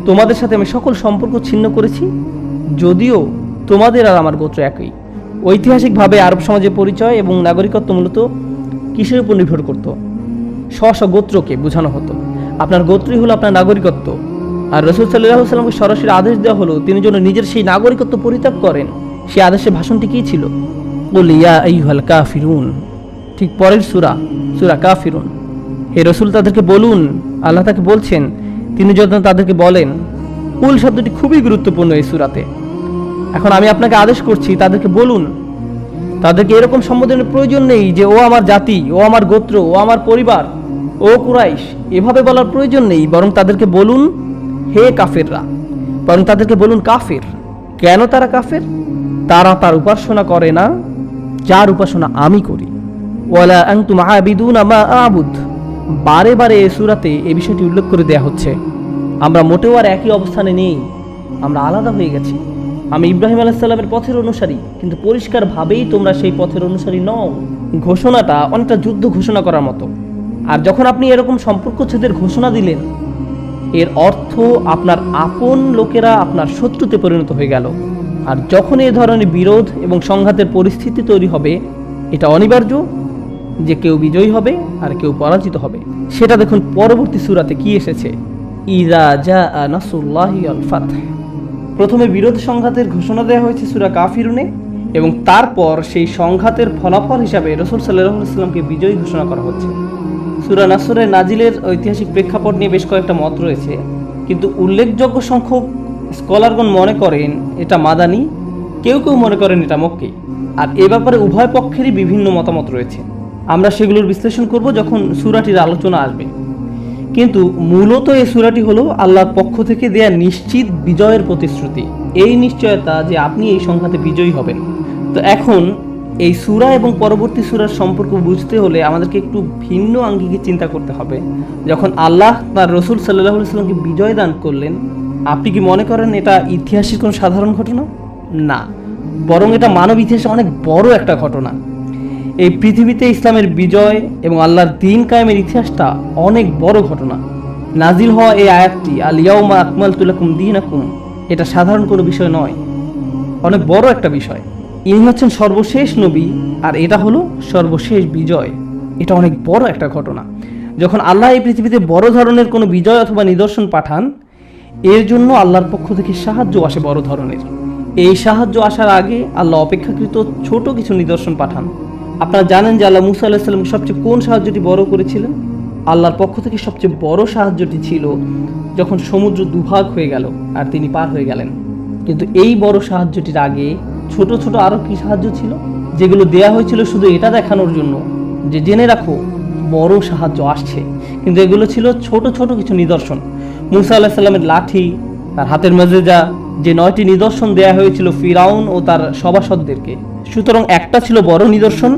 তোমাদের সাথে আমি সকল সম্পর্ক ছিন্ন করেছি, যদিও তোমাদের আর আমার গোত্র একই। ঐতিহাসিকভাবে আরব সমাজের পরিচয় এবং নাগরিকত্ব মূলত কিসের উপর নির্ভর করত? স্ব গোত্রকে বোঝানো হতো। আপনার গোত্রই হলো আপনার নাগরিকত্ব। আর রাসূল সাল্লাল্লাহু আলাইহি সাল্লামকে সরাসরি আদেশ দেওয়া হলো তিনি যেন নিজের সেই নাগরিকত্ব পরিত্যাগ করেন। সেই আদেশের ভাষণটি কী ছিল? কুল ইয়া আইয়ুহাল কাফিরুন। ঠিক পরের সূরা কাফিরুন। হে রাসূল তাদেরকে বলুন, আল্লাহ তাকে বলছেন তিনি যখন তাদেরকে বলেন। কুল শব্দটি খুবই গুরুত্বপূর্ণ এই সূরাতে। এখন আমি আপনাকে আদেশ করছি তাদেরকে বলুন। তাদেরকে এরকম সম্বোধনের প্রয়োজন নেই যে ও আমার জাতি, ও আমার গোত্র, ও আমার পরিবার, ও কুরাইশ, এভাবে বলার প্রয়োজন নেই। বরং তাদেরকে বলুন হে কাফেররা, বরং তাদেরকে বলুন কাফের। কেন তারা কাফের? তারা তার উপাসনা করে না যার উপাসনা আমি করি। ওয়ালা আনতুম আবিদুনা মা আবুদ। বারে বারে এই সূরাতে এই বিষয়টি উল্লেখ করে দেয়া হচ্ছে। আমরা মোটেও আর একই অবস্থানে নেই, আমরা আলাদা হয়ে গেছি। আমি ইব্রাহিম আলাইহিস সালামের পথের অনুসারী, কিন্তু পরিষ্কারভাবেই তোমরা সেই পথের অনুসারী নও। ঘোষণাটা অনেকটা যুদ্ধ ঘোষণা করার মতো। আর যখন আপনি এরকম সম্পর্কচ্ছেদের ঘোষণা দিলেন, এর অর্থ আপনার আপন লোকেরা আপনার শত্রুতে পরিণত হয়ে গেল। আর যখন এই ধরনের বিরোধ এবং সংঘাতের পরিস্থিতি তৈরি হবে, এটা অনিবার্য যে কেউ বিজয়ী হবে আর কেউ পরাজিত হবে। সেটা দেখুন পরবর্তী সূরাতে কি এসেছে। ইযা জাআ নাসরুল্লাহি ওয়াল ফাতহ। প্রথমে বিরোধ সংঘাতের ঘোষণা দেওয়া হয়েছে সূরা কাফিরুনে, এবং তারপর সেই সংঘাতের ফলাফল হিসাবে রাসূল সাল্লাল্লাহু আলাইহি ওয়াসাল্লামকে বিজয়ী ঘোষণা করা হচ্ছে। সূরা নাসরের নাজিলের ঐতিহাসিক প্রেক্ষাপট নিয়ে বেশ কয়েকটা মত রয়েছে, কিন্তু উল্লেখযোগ্য সংখ্যক স্কলারগণ মনে করেন এটা মাদানী, কেউ কেউ মনে করেন এটা মক্কি। আর এ ব্যাপারে উভয় পক্ষেরই বিভিন্ন মতামত রয়েছে। আমরা সেগুলোর বিশ্লেষণ করব যখন সূরাটির আলোচনা আসবে। কিন্তু মূলত এই সূরাটি হলো আল্লাহর পক্ষ থেকে দেয়া নিশ্চিত বিজয়ের প্রতিশ্রুতি, এই নিশ্চয়তা যে আপনি এই সংঘাতে বিজয়ী হবেন। তো এখন এই সূরা এবং পরবর্তী সূরার সম্পর্ক বুঝতে হলে আমাদেরকে একটু ভিন্ন আঙ্গিকে চিন্তা করতে হবে। যখন আল্লাহ তার রাসূল সাল্লাল্লাহু আলাইহি ওয়াসাল্লামকে বিজয় দান করলেন, আপনি কি মনে করেন এটা ইতিহাসের কোনো সাধারণ ঘটনা? না, বরং এটা মানব ইতিহাসে অনেক বড় একটা ঘটনা। এই পৃথিবীতে ইসলামের বিজয় এবং আল্লাহর দ্বীন কায়েমের ইতিহাসটা অনেক বড় ঘটনা। নাজিল হওয়া এই আয়াতটি আল ইয়াউমা আকমালতু লাকুম দীনাকুম, এটা সাধারণ কোনো বিষয় নয়, অনেক বড় একটা বিষয়। ইনি হচ্ছেন সর্বশেষ নবী, আর এটা হলো সর্বশেষ বিজয়। এটা অনেক বড় একটা ঘটনা। যখন আল্লাহ এই পৃথিবীতে বড় ধরনের কোনো বিজয় অথবা নিদর্শন পাঠান, এর জন্য আল্লাহর পক্ষ থেকে সাহায্য আসে বড় ধরনের। এই সাহায্য আসার আগে আল্লাহ অপেক্ষাকৃত ছোট কিছু নিদর্শন পাঠান। আপনারা জানেন যে আল্লাহ মুসা আলাইহিস সালামকে সবচেয়ে কোন সাহায্যটি বড় করেছিলেন? আল্লাহর পক্ষ থেকে সবচেয়ে বড় সাহায্যটি ছিল যখন সমুদ্র দুভাগ হয়ে গেল আর তিনি পার হয়ে গেলেন। কিন্তু এই বড় সাহায্যটির আগে ছোট ছোট আরও কি সাহায্য ছিল, যেগুলো দেয়া হয়েছিল শুধু এটা দেখানোর জন্য যে জেনে রাখো বড় সাহায্য আসছে। কিন্তু এগুলো ছিল ছোট ছোট কিছু নিদর্শন। মুসা আলাইহিস সালামের লাঠি, তার হাতের মাজেজা, যে 9টি নিদর্শন দেয়া হয়েছিল ফিরাউন ও তার সভাসদদেরকে। সুতরাং একটা ছিল বড় নিদর্শন,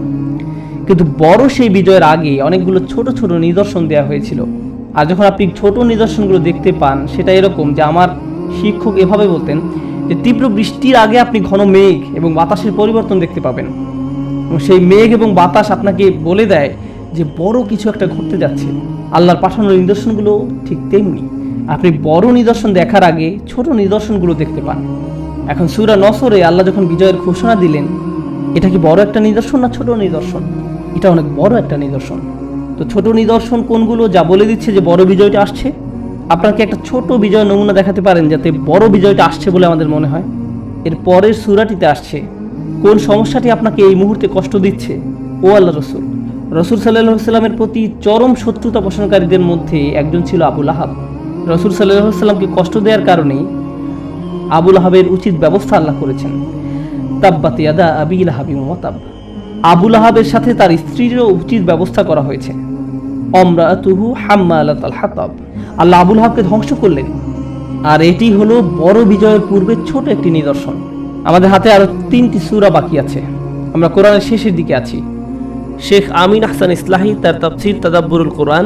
কিন্তু বড় সেই বিজয়ের আগে অনেকগুলো ছোট ছোট নিদর্শন দেয়া হয়েছিল। আর যখন আপনি ছোট নিদর্শনগুলো দেখতে পান, সেটা এরকম যে আমার শিক্ষক এভাবে বলতেন যে তীব্র বৃষ্টির আগে আপনি ঘন মেঘ এবং বাতাসের পরিবর্তন দেখতে পাবেন, এবং সেই মেঘ এবং বাতাস আপনাকে বলে দেয় যে বড় কিছু একটা ঘটতে যাচ্ছে। আল্লাহর পাঠানো নিদর্শনগুলো ঠিক তেমনি, আপনি বড় নিদর্শন দেখার আগে ছোট নিদর্শনগুলো দেখতে পান। এখন সূরা নসরে আল্লাহ যখন বিজয়ের ঘোষণা দিলেন, এটা কি বড় একটা নিদর্শন না ছোট নিদর্শন? এটা অনেক বড় একটা নিদর্শন। তো ছোট নিদর্শন কোনগুলো যা বলে দিচ্ছে যে বড় বিজয়টা আসছে? আপনাকে একটা ছোট বিজয় নমুনা দেখাতে পারেন যাতে বড় বিজয়টা আসছে বলে আমাদের মনে হয়? এর পরের সূরাটিতে আসছে কোন সমস্যাটি আপনাকে এই মুহূর্তে কষ্ট দিচ্ছে। ও আল্লাহ রসুল সাল্লাল্লাহু আলাইহি ওয়াসাল্লামের প্রতি চরম শত্রুতা পোষণকারীদের মধ্যে একজন ছিল আবু লাহাব। রাসূল সাল্লাল্লাহু আলাইহি ওয়াসাল্লামকে কষ্ট দেওয়ার কারণে আবু লাহাবের উচিত ব্যবস্থা আল্লাহ করেছেন। তাব্বাত ইয়াদা আবি লাহাবিন ওয়া তাব, আবু লাহাবের সাথে তার স্ত্রীরও উচিত ব্যবস্থা করা হয়েছে। আমরাতুহু হাম্মালাতাল হাতাব, আল্লাহ আবু লাহাবকে ধ্বংস করলেন। আর এটি হলো বড় বিজয়ের পূর্বে ছোট একটি নিদর্শন। আমাদের হাতে আরো 3টি সূরা বাকি আছে, আমরা কোরআনের শেষের দিকে আছি। শেখ আমিন আহসান ইসলাহি তার তাফসীর তাদাব্বুরুল কোরআন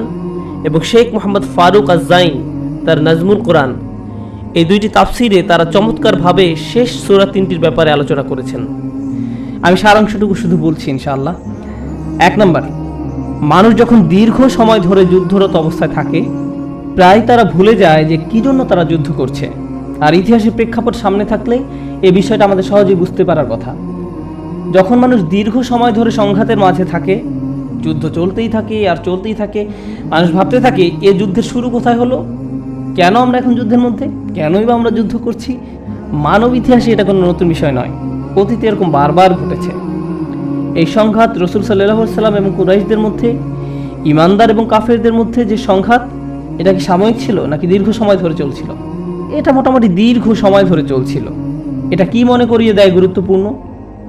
এবং শেখ মোহাম্মদ ফারুক আজ-জাইন তার নাজমুল কোরআন, এই 2টি তাফসীরে তারা চমৎকারভাবে শেষ সূরা 3টির ব্যাপারে আলোচনা করেছেন। আমি সারাংশটুকু শুধু বলছি ইনশাআল্লাহ। 1 নম্বর, মানুষ যখন দীর্ঘ সময় ধরে যুদ্ধরত অবস্থায় থাকে, প্রায় তারা ভুলে যায় যে কী জন্য তারা যুদ্ধ করছে। আর ইতিহাসের প্রেক্ষাপট সামনে থাকলে এই বিষয়টা আমাদের সহজেই বুঝতে পারার কথা। যখন মানুষ দীর্ঘ সময় ধরে সংঘাতের মাঝে থাকে, যুদ্ধ চলতেই থাকে আর চলতেই থাকে, মানুষ ভাবতে থাকে এ যুদ্ধের শুরু কোথায় হলো, কেন আমরা এখন যুদ্ধের মধ্যে, কেনই বা আমরা যুদ্ধ করছি। মানব ইতিহাসে এটা কোনো নতুন বিষয় নয়, অতীতে এরকম বারবার ঘটেছে। এই সংঘাত রাসূল সাল্লাল্লাহু আলাইহি ওয়াসাল্লাম এবং কুরাইশদের মধ্যে, ইমানদার এবং কাফেরদের মধ্যে যে সংঘাত, এটা কি সাময়িক ছিল নাকি দীর্ঘ সময় ধরে চলছিল? এটা মোটামুটি দীর্ঘ সময় ধরে চলছিল। এটা কি মনে করিয়ে দেয় গুরুত্বপূর্ণ,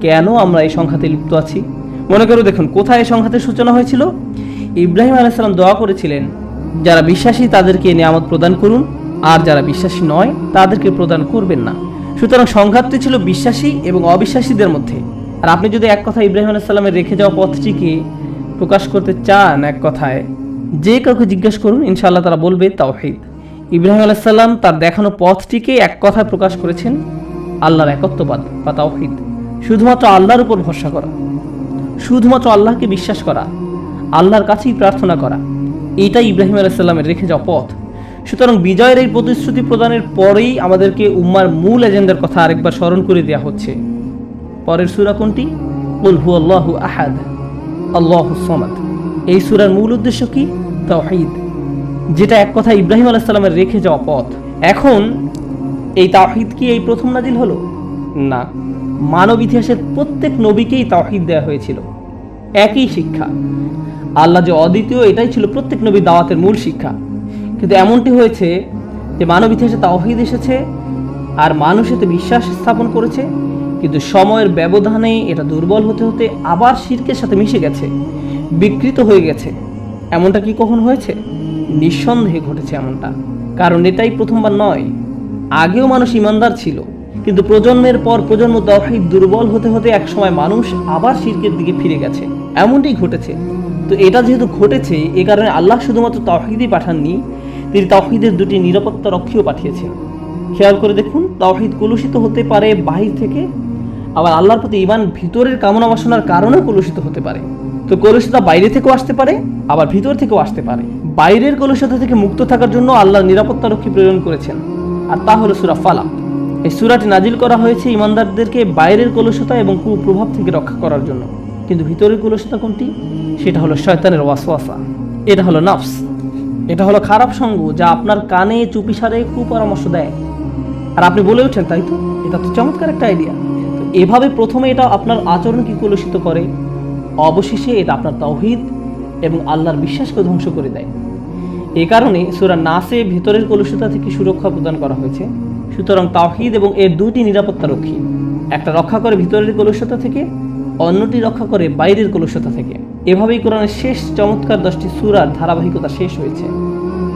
কেন আমরা এই সংঘাতে লিপ্ত আছি? মনে করে দেখুন কোথায় এই সংঘাতের সূচনা হয়েছিল। ইব্রাহিম আলাইহিস সালাম দোয়া করেছিলেন, যারা বিশ্বাসী তাদেরকে নিয়ামত প্রদান করুন, আর যারা বিশ্বাসী নয় তাদেরকে প্রদান করবেন না। সুতরাং সংঘাতটি ছিল বিশ্বাসী এবং অবিশ্বাসীদের মধ্যে। আর আপনি যদি এক কথা ইব্রাহিম আলাইহিস সালামের রেখে যাওয়া পথটিকে প্রকাশ করতে চান, এক কথায় যে কাউকে জিজ্ঞেস করুন, ইনশাআল্লাহ তারা বলবে তাওহীদ। ইব্রাহিম আলাইহিস সালাম তার দেখানো পথটিকে এক কথায় প্রকাশ করেছেন, আল্লাহর একত্ববাদ বা তাওহীদ। শুধুমাত্র আল্লাহর উপর ভরসা করা, শুধুমাত্র আল্লাহকে বিশ্বাস করা, আল্লাহর কাছেই প্রার্থনা করা, এইটাই ইব্রাহিম আলাইহিস সালামের রেখে যাওয়া পথ। সুতরাং বিজয়ের এই প্রতিশ্রুতি প্রদানের পরেই আমাদেরকে উম্মার মূল এজেন্ডার কথা আরেকবার স্মরণ করে দেওয়া হচ্ছে। পরের সূরা কোনটি? কুল হুয়াল্লাহু আহাদ আল্লাহুস সামাদ। এই সূরার মূল উদ্দেশ্য কি? তাওহীদ, যেটা এক কথা ইব্রাহিম আলাইহিস সালামের রেখে যাওয়া পথ। এখন এই তাওহীদ কি এই প্রথম নাজিল হলো? না, মানব ইতিহাসের প্রত্যেক নবীকেই তাওহীদ দেওয়া হয়েছিল, একই শিক্ষা। আল্লাহ যে অদ্বিতীয়, এটাই ছিল প্রত্যেক নবীর দাওয়াতের মূল শিক্ষা। কিন্তু এমনটি হয়েছে যে মানব ইতিহাসে তাওহীদ এসেছে আর মানুষ এতে বিশ্বাস স্থাপন করেছে, কিন্তু সময়ের ব্যবধানে এটা দুর্বল হতে হতে আবার শিরকের সাথে মিশে গেছে, বিকৃত হয়ে গেছে। এমনটা কি কখন হয়েছে? নিঃসন্দেহে ঘটেছে এমনটা। কারণ এটাই প্রথমবার নয়, আগেও মানুষ ইমানদার ছিল, কিন্তু প্রজন্মের পর প্রজন্ম তাওহীদ দুর্বল হতে হতে একসময় মানুষ আবার শিরকের দিকে ফিরে গেছে। এমনটাই ঘটেছে। তো এটা যেহেতু ঘটেছে, এ কারণে আল্লাহ শুধুমাত্র তাওহীদই পাঠাননি, তিনি তাওহীদের দুটি নিরাপত্তা রক্ষীও পাঠিয়েছেন। খেয়াল করে দেখুন, তাওহীদ কলুষিত হতে পারে বাহির থেকে, আবার আল্লাহর প্রতি ঈমান ভিতরের কামনা বাসনার কারণেও কলুষিত হতে পারে। তো কলুষিতা বাইরে থেকেও আসতে পারে, আবার ভিতর থেকেও আসতে পারে। বাইরের কলুষিতা থেকে মুক্ত থাকার জন্য আল্লাহ নিরাপত্তা রক্ষী প্রেরণ করেছেন, আর তা হলো সূরা ফালাক। এই সূরাটি নাজিল করা হয়েছে ঈমানদারদেরকে বাইরের কলুষতা এবং কুপ্রভাব থেকে রক্ষা করার জন্য। কিন্তু ভিতরের কলুষতা কোনটি? সেটা হলো শয়তানের ওয়াসওয়াসা, এটা হলো নফস, এটা হলো খারাপ সঙ্গ, যা আপনার কানে চুপিসারে কুপরামর্শ দেয়। আর আপনি বলে ওঠেন, তাই তো, এটা তো চমৎকার একটা আইডিয়া। তো এভাবে প্রথমে এটা আপনার আচরণকে কলুষিত করে, অবশেষে এটা আপনার তাওহীদ এবং আল্লাহর বিশ্বাসকে ধ্বংস করে দেয়। এই কারণে সূরা নাসে ভেতরের কলুষতা থেকে সুরক্ষা প্রদান করা হয়েছে। সুতরাং তাওহীদ এবং এর দুটি নিরাপত্তা রক্ষী, একটা রক্ষা করে ভিতরের কলুষতা থেকে, অন্যটি রক্ষা করে বাইরের কলুষতা থেকে। এভাবেই কোরআনের শেষ চমৎকার 10টি সূরার ধারাবাহিকতা শেষ হয়েছে।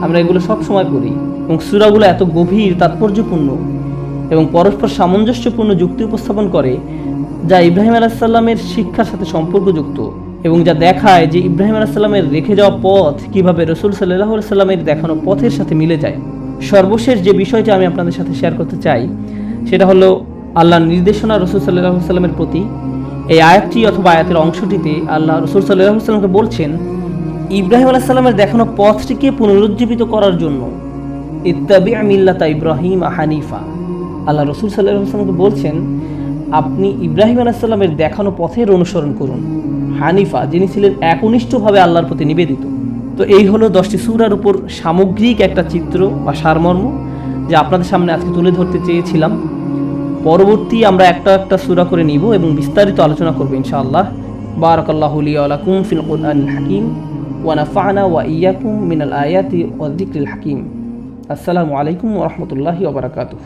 আমরা এগুলো সব সময় পড়ি এবং সূরাগুলো এত গভীর, তাৎপর্যপূর্ণ এবং পরস্পর সামঞ্জস্যপূর্ণ যুক্তি উপস্থাপন করে, যা ইব্রাহিম আলাইহিস সালামের শিক্ষার সাথে সম্পর্কযুক্ত এবং যা দেখায় যে ইব্রাহিম আলাইহিস সালামের রেখে যাওয়া পথ কিভাবে রাসূল সাল্লাল্লাহু আলাইহি সাল্লামের দেখানো পথের সাথে মিলে যায়। সর্বশেষ যে বিষয়টি আমি আপনাদের সাথে শেয়ার করতে চাই, সেটা হলো আল্লাহর নির্দেশনা রাসূল সাল্লাল্লাহু আলাইহি সাল্লামের প্রতি। এই আয়াতটি অথবা আয়াতের অংশটিতে আল্লাহ রাসূল সাল্লাল্লাহু আলাইহি সাল্লামকে বলছেন, ইব্রাহিম আলাইহিস সালামের দেখানো পথটিকে পুনরুজ্জীবিত করার জন্য ইত্তাবি' মিল্লাতা ইব্রাহিম হানিফা। আল্লাহ রাসূল সাল্লাল্লাহু আলাইহি সাল্লামকে বলছেন, আপনি ইব্রাহিম আলাইহিস সালামের দেখানো পথের অনুসরণ করুন, হানিফা, যিনি ছিলেন একনিষ্ঠভাবে আল্লাহর প্রতি নিবেদিত। তো এই হলো 10টি সূরার উপর সামগ্রিক একটা চিত্র বা সারমর্ম, যা আপনাদের সামনে আজকে তুলে ধরতে চেয়েছিলাম। পরবর্তী আমরা একটা একটা সূরা করে নিব এবং বিস্তারিত আলোচনা করব ইনশাআল্লাহ। বারাকাল্লাহু লি ওয়া লাকুম ফিল কুরআনিল হাকীম ওয়া নাফা'না ওয়া ইয়্যাকুম মিনাল আয়াতি ওয়ায যিকরিল হাকীম। আসসালামু আলাইকুম ওয়া রাহমাতুল্লাহি ওয়া বারাকাতুহু।